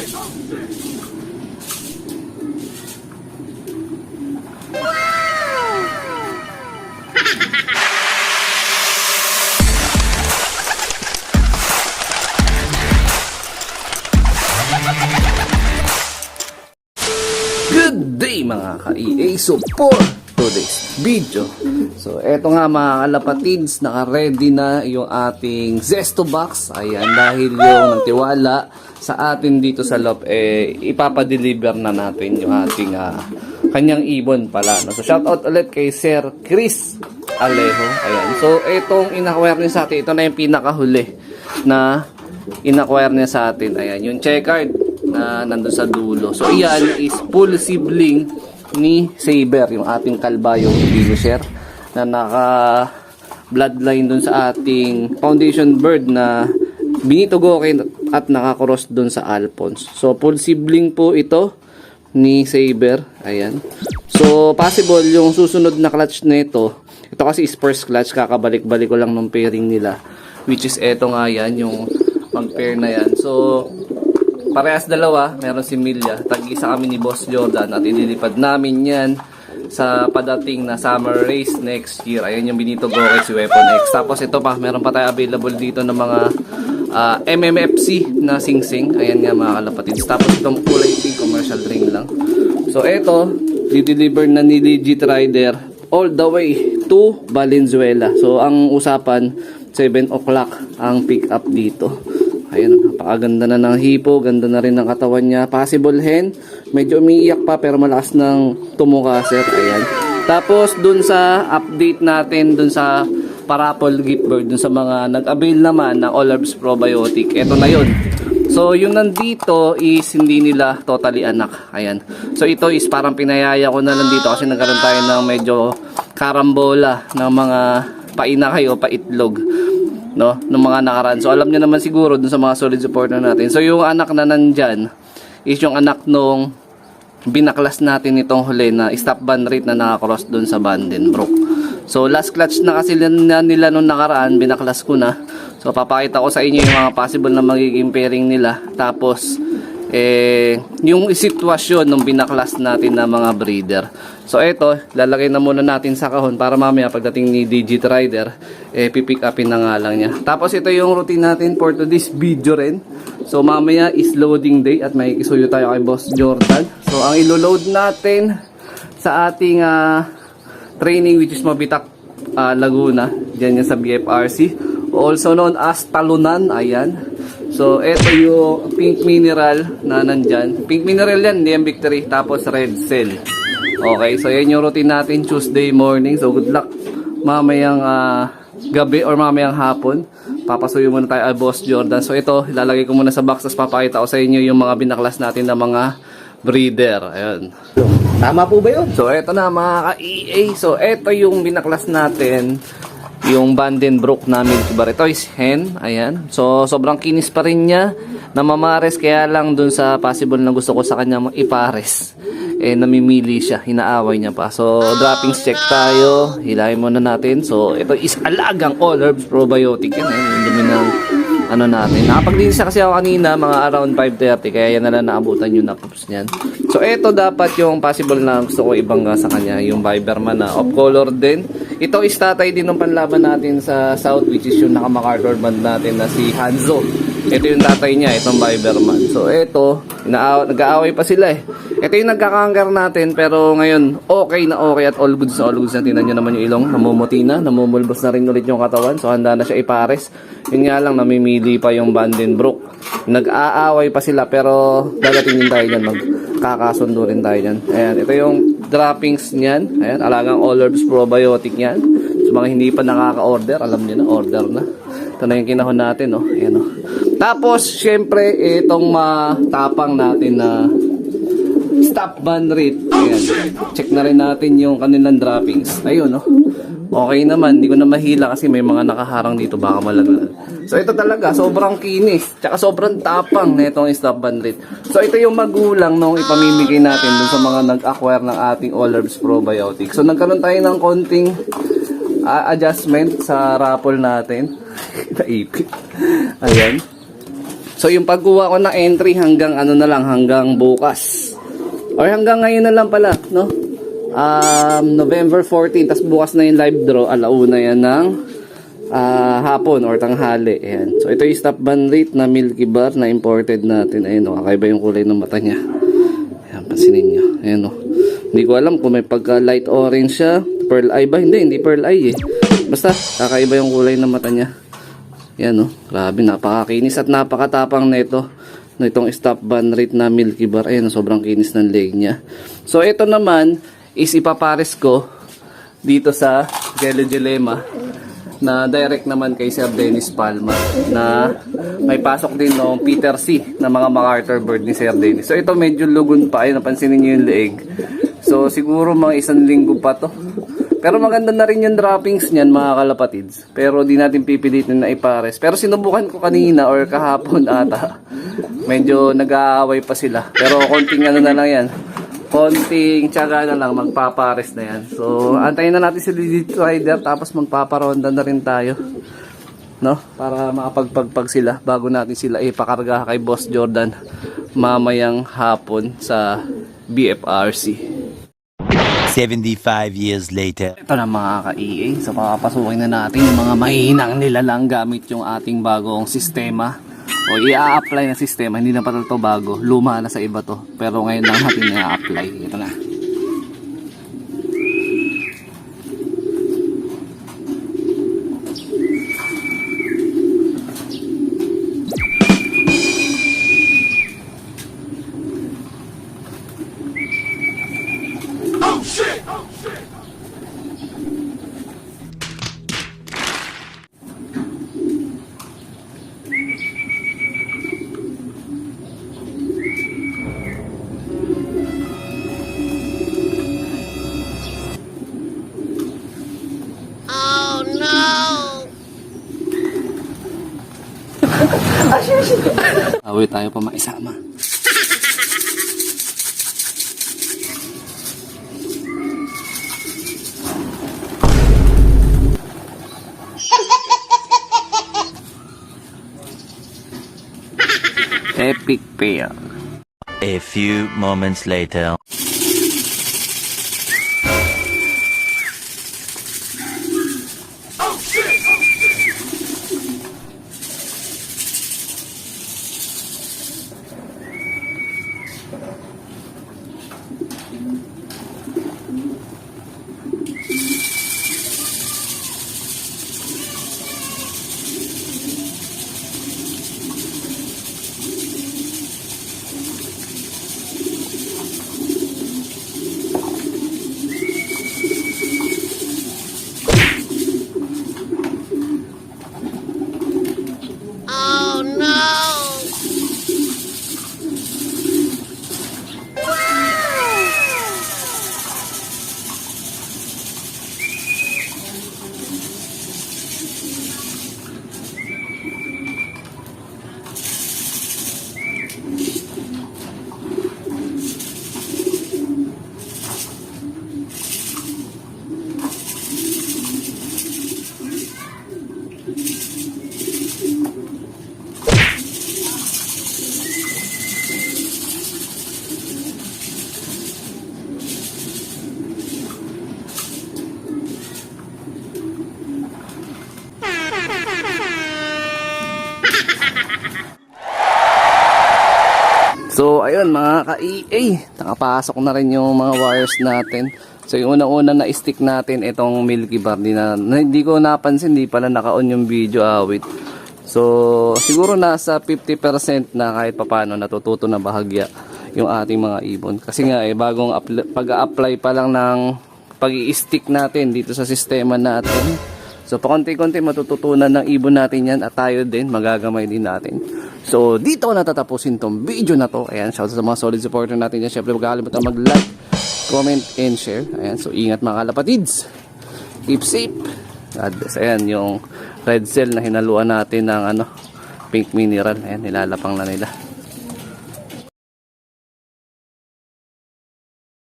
Good day mga ka-EA. So for today's video, so eto nga mga kalapatids, naka-ready na yung ating Zesto Box. Ayan, dahil yung nagtiwala sa atin dito sa loob, ipapadeliver na natin yung ating kanyang ibon pala, no? So shoutout ulit kay Sir Chris Alejo. Ayan, so etong in-acquire niya sa atin, ito na yung pinakahuli na in-acquire niya sa atin. Ayan, yung checkered na nandun sa dulo. So iyan is full sibling ni Saber, yung ating kalbayong finisher na naka bloodline dun sa ating foundation bird na Benito Goken at naka-cross dun sa Alphonse. So full sibling po ito ni Saber. Ayan. So possible yung susunod na clutch na ito kasi is first clutch, kakabalik-balik ko lang ng pairing nila, which is eto nga yan, yung mag-pair na yan. So parehas dalawa, meron si Milya. Tag-isa kami ni Boss Jordan at ililipad namin yan sa padating na summer race next year. Ayan yung Benito Goken, si Weapon X. Tapos ito pa, meron pa tayo available dito ng mga MMFC na sing-sing. Ayan nga mga kalapatids. Tapos itong kulay pink, commercial ring lang. So ito, dideliver na ni Legit Rider all the way to Valenzuela. So ang usapan, 7 o'clock ang pick up dito. Ayun, napakaganda na ng hipo, ganda na rin ng katawan niya. Possible hen, medyo umiiyak pa pero malakas ng tumuka, sir. Ayan. Tapos dun sa update natin dun sa parapol gift bird, dun sa mga nag-avail naman ng All Herbs Probiotic, eto na yun. So yung nandito is hindi nila totally anak. Ayan. So ito is parang pinayaya ko na lang dito kasi nagkaroon tayo ng medyo karambola ng mga painakay o paitlog, no, ng mga nakaraan. So alam niyo naman siguro dun sa mga solid supporter natin. So yung anak na nandyan is yung anak nung binaklas natin itong huli na stop band rate na nakakross dun sa Vandenbroek. So last clutch na kasi nila nung nakaraan, binaklas ko na. So papakita ko sa inyo yung mga possible na magiging pairing nila. Tapos yung sitwasyon nung binaklas natin na mga breeder. So eto, lalagay na muna natin sa kahon para mamaya pagdating ni Digit Rider, pipick upin na nga lang niya. Tapos ito yung routine natin for today's video rin. So mamaya is loading day at may isuyo tayo kay Boss Jordan. So ang ilo-load natin sa ating training, which is Mabitak, Laguna, dyan yan sa BFRC, also known as Talunan. Ayan. So ito yung pink mineral na nandyan. Pink mineral yan, DM Victory. Tapos red cell. Okay, so yan yung routine natin Tuesday morning. So good luck mamayang gabi or mamayang hapon. Papasuyo muna tayo ay Boss Jordan. So ito, ilalagay ko muna sa box. Tapos papakita ko sa inyo yung mga binaklas natin na mga breeder. Ayan. Tama po ba yun? So ito na mga ka-EA. So ito yung binaklas natin, yung Vandenbroek namin. Ito is hen. Ayan. So sobrang kinis pa rin niya. Namamares, kaya lang dun sa possible na gusto ko sa kanya ipares, namimili siya, hinaaway niya pa. So droppings check tayo, hilahin muna natin. So ito is alagang All Herbs Probiotic yan. Yung dumi ng ano natin. Nakapaglinis kasi ako kanina mga around 5:30, kaya yan na lang naabutan yung napups niyan. So ito dapat yung possible na gusto ko ibangga sa kanya, yung Viberman na off color din. Ito is tatay din ng panlaban natin sa South, which is yung naka-MacArthur band natin na si Hanzo. Ito yung tatay niya, itong Viberman. So ito, nag-aaway pa sila eh. Ito yung nagkakanggar natin, pero ngayon okay na okay at all goods na all goods na. Tingnan nyo naman yung ilong, namumuti na, namumulbos na rin ulit yung katawan. So handa na siya ipares. Yun nga lang, namimili pa yung Vandenbroek. Nag-aaway pa sila, pero dadating din tayo dyan, magkakasundo rin tayo dyan. Ayan, ito yung droppings niyan. Ayan, alagang All Herbs Probiotic yan. So mga hindi pa nakaka-order, alam nyo na, order na. Ito na yung kinahon natin, no? Ayan, no? Tapos, syempre, itong matapang natin na stop band rate. Ayan. Check na rin natin yung kanilang droppings. Ayun, no? Okay naman. Hindi ko na mahila kasi may mga nakaharang dito. Baka malaglag. So, ito talaga. Sobrang kinis. Tsaka sobrang tapang na itong stop band rate. So, ito yung magulang nung ipamimigay natin dun sa mga nag-acquire ng ating All Herbs Probiotic. So, nagkaroon tayo ng konting adjustment sa raffle natin. Naipit. Ayan. So yung pagkuha ko ng entry hanggang ano na lang, hanggang bukas. Or hanggang ngayon na lang pala, no? November 14, tas bukas na yung live draw, alauna yan ng hapon or tanghali. Ayan. So ito yung stop ban rate na Milky Bar na imported natin. Ayun, kakaiba yung kulay ng mata niya. Ayan, pansinin nyo. Ayan, no? Hindi ko alam kung may pagka light orange siya, pearl eye ba? Hindi pearl eye eh. Basta kakaiba yung kulay ng mata niya. Yan, no? Grabe, napakakinis at napakatapang nito. Itong stop ban rate na Milky Bar. Ayan, sobrang kinis ng leg niya. So ito naman is ipapares ko dito sa Gelo Gelema na direct naman kay Sir Dennis Palma na may pasok din noong Peter C na mga MacArthur bird ni Sir Dennis. So ito medyo lugon pa. Ayun, napansinin niyo yung leeg. So siguro mga 1 linggo pa to. Pero maganda na rin yung droppings niyan mga kalapatids. Pero di natin pipilitin na ipares. Pero sinubukan ko kanina or kahapon ata. Medyo nag-aaway pa sila. Pero konting ano na lang yan. Konting tiyaga na lang, magpapares na yan. So, antayin na natin si Legit Rider, tapos magpaparonda na rin tayo. No? Para makapagpagpag sila, bago natin sila ipakarga kay Boss Jordan mamayang hapon sa BFRC. 75 years later. Ito na mga ka-EA. So, papapasukin na natin yung mga mahinang nilalang gamit yung ating bagong sistema. O i-a-apply na sistema, hindi na pala ito bago, luma na sa iba to, pero ngayon lang natin i-a-apply. Ito na. Oh shit! Oh shit! Away tayo pa maisama. Epic fail. A few moments later. Oh shit! Oh shit! So ayun mga ka-EA, nakapasok na rin yung mga wires natin. So yung unang-una na stick natin itong Milky Bar, hindi ko napansin, hindi pala naka-on yung video awit. So siguro nasa 50% na kahit papano natututo na bahagya yung ating mga ibon. Kasi nga bagong pag-a-apply pa lang ng pag-i-stick natin dito sa sistema natin. So pakonti-konti matututunan ng ibon natin yan at tayo din magagamay din natin. So dito ko natatapusin tong video na to. Ayan, shout out sa mga solid supporter natin dyan. Syempre huwag kakalimutan mag-like, comment, and share. Ayan, so ingat mga kalapatids. Keep safe. God bless. Ayan yung red cell na hinaluan natin ng pink mineral. Ayan, nilalapang na nila.